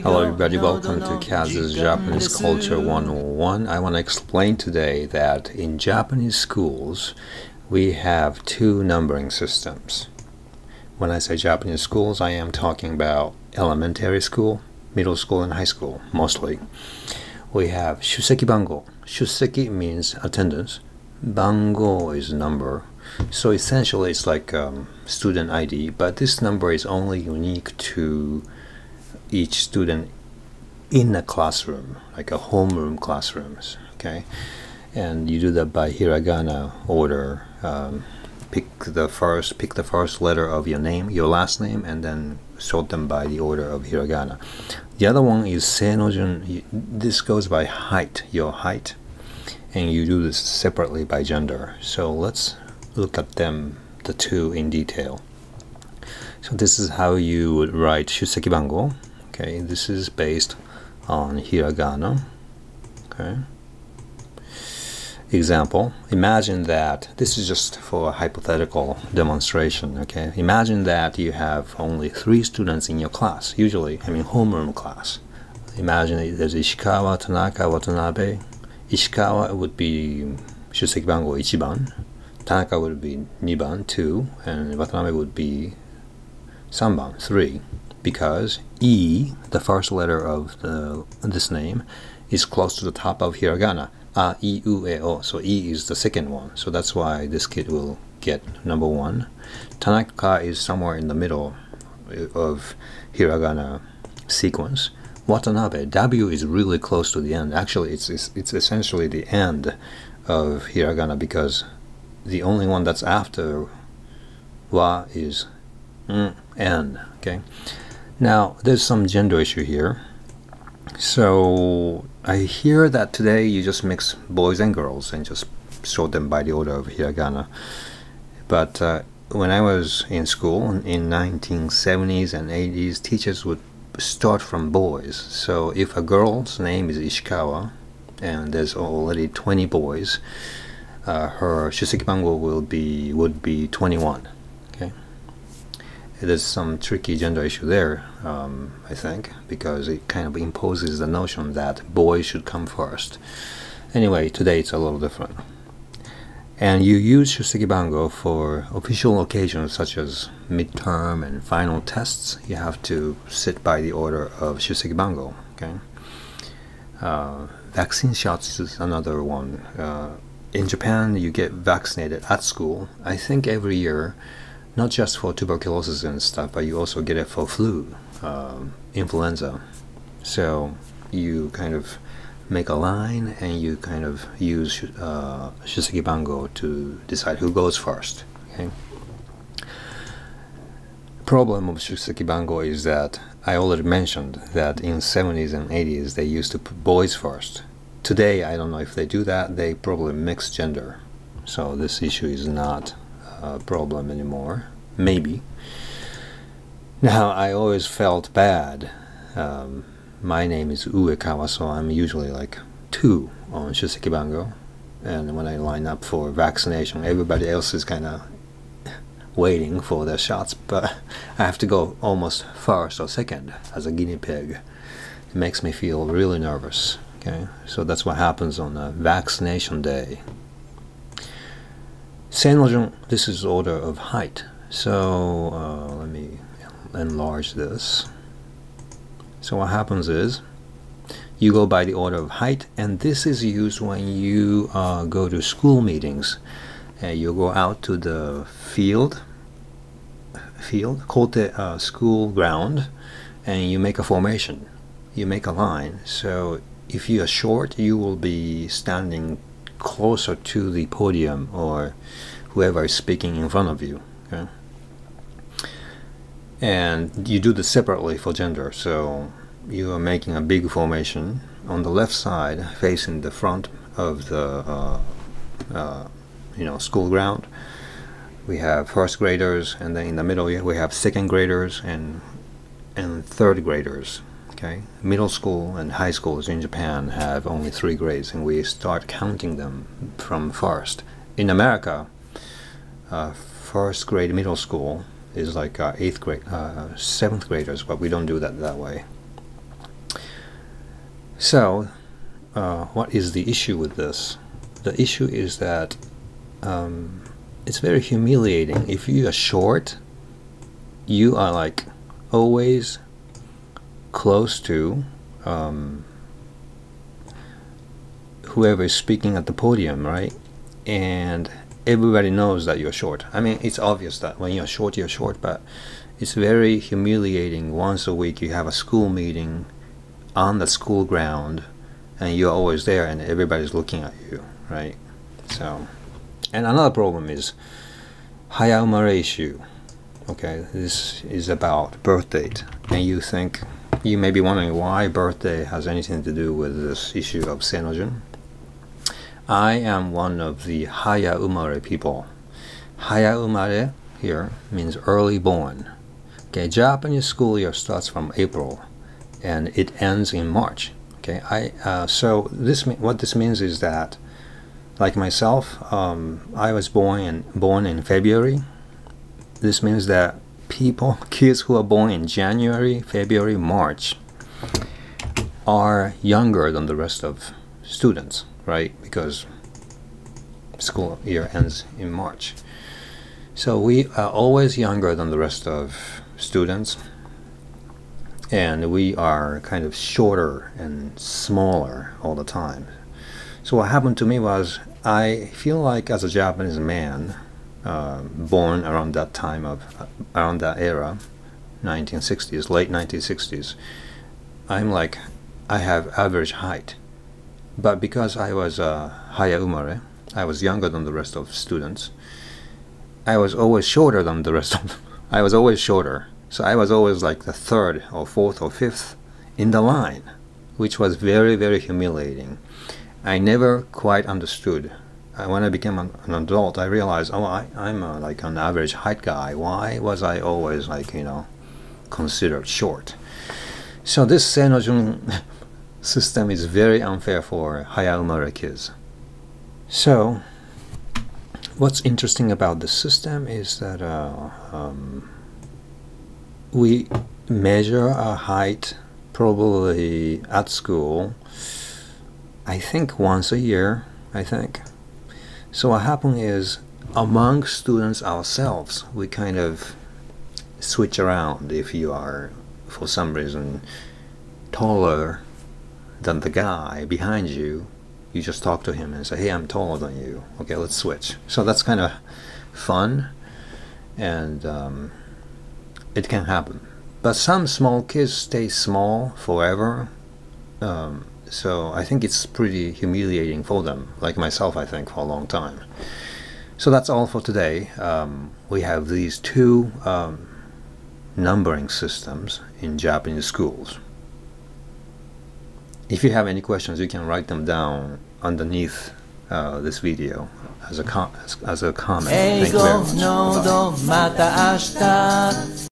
Hello everybody, welcome to Kaz's Japanese Culture 101. I want to explain today that in Japanese schools we have two numbering systems. When I say Japanese schools, I am talking about elementary school, middle school, and high school mostly. We have shusekibango. Shuseki means attendance. Bango is number. So essentially it's like student ID, but this number is only unique to each student in a classroom, like a homeroom classrooms, okay? And you do that by hiragana order. Pick the first letter of your name, your last name, and then sort them by the order of hiragana. The other one is seinojun. This goes by height, your height, and you do this separately by gender. So let's look at them, the two, in detail. So this is how you would write shusekibango. Okay, this is based on hiragana. Okay. Example, imagine that, this is just for a hypothetical demonstration, okay? Imagine that you have only 3 students in your class, usually, homeroom class. Imagine there's Ishikawa, Tanaka, Watanabe. Ishikawa would be shusekibango 1ban, Tanaka would be 2ban, 2, and Watanabe would be 3ban, 3. Because E, the first letter of this name, is close to the top of hiragana. A, I, U, E, O. So E is the second one. So that's why this kid will get number 1. Tanaka is somewhere in the middle of hiragana sequence. Watanabe, W is really close to the end. Actually, it's essentially the end of hiragana because the only one that's after wa is N. Okay. Now, there's some gender issue here. So, I hear that today you just mix boys and girls and just sort them by the order of hiragana. But when I was in school in 1970s and 80s, teachers would start from boys. So, if a girl's name is Ishikawa and there's already 20 boys, her shusekibango would be 21. Okay. There's some tricky gender issue there, I think, because it kind of imposes the notion that boys should come first. Anyway, today it's a little different. And you use shusekibango for official occasions such as midterm and final tests. You have to sit by the order of shusekibango. Okay. Vaccine shots is another one. In Japan, you get vaccinated at school, I think every year. Not just for tuberculosis and stuff, but you also get it for flu, influenza. So you kind of make a line and you kind of use shusekibango to decide who goes first. Okay. Problem of shusekibango is that I already mentioned that in 70s and 80s they used to put boys first. Today I don't know if they do that. They probably mix gender. So this issue is not problem anymore, maybe. Now, I always felt bad. My name is Uekawa, so I'm usually like 2 on shusekibango, and when I line up for vaccination, everybody else is kind of waiting for their shots, but I have to go almost first or second as a guinea pig. It makes me feel really nervous. Okay, so that's what happens on a vaccination day. Seinojun, this is order of height. So let me enlarge this. So what happens is you go by the order of height, and this is used when you go to school meetings. You go out to the field, kote, school ground, and you make a formation. You make a line. So if you are short, you will be standing closer to the podium or whoever is speaking in front of you. Okay? And you do this separately for gender. So you are making a big formation on the left side facing the front of the school ground. We have first graders, and then in the middle we have second graders and third graders. Okay, middle school and high schools in Japan have only 3 grades, and we start counting them from first. In America, first grade middle school is like 8th grade, 7th graders, but we don't do that way. So, what is the issue with this? The issue is that it's very humiliating. If you are short, you are like always close to whoever is speaking at the podium, right? And everybody knows that you're short. I mean, it's obvious that when you're short, but it's very humiliating. Once a week you have a school meeting on the school ground and you're always there and everybody's looking at you, right? So, and another problem is hayamare issue. Okay, this is about birth date, and you may be wondering why birthday has anything to do with this issue of senojun. I am one of the hayaumare people. Hayaumare here means early born. Okay, Japanese school year starts from April and it ends in March. Okay, so what this means is that, like myself, I was born in February. This means that kids who are born in January, February, March are younger than the rest of students, right? Because school year ends in March. So we are always younger than the rest of students, and we are kind of shorter and smaller all the time. So what happened to me was, I feel like as a Japanese man, born around that time around that era, 1960s, late 1960s, I have average height. But because I was hayaumare, I was younger than the rest of students, I was always shorter than the rest of them. I was always shorter. So I was always like the third or fourth or fifth in the line, which was very, very humiliating. I never quite understood. When I became an adult, I realized, oh, I'm like an average height guy. Why was I always like, considered short? So this senojun system is very unfair for hayaumare kids. So what's interesting about this system is that we measure our height probably at school, I think once a year, So what happens is, among students ourselves, we kind of switch around. If you are, for some reason, taller than the guy behind you, you just talk to him and say, hey, I'm taller than you. Okay, let's switch. So that's kind of fun, and it can happen. But some small kids stay small forever. So I think it's pretty humiliating for them, like myself, I think, for a long time. So that's all for today. We have these two numbering systems in Japanese schools. If you have any questions, you can write them down underneath this video as a comment. Thank you very much. Bye.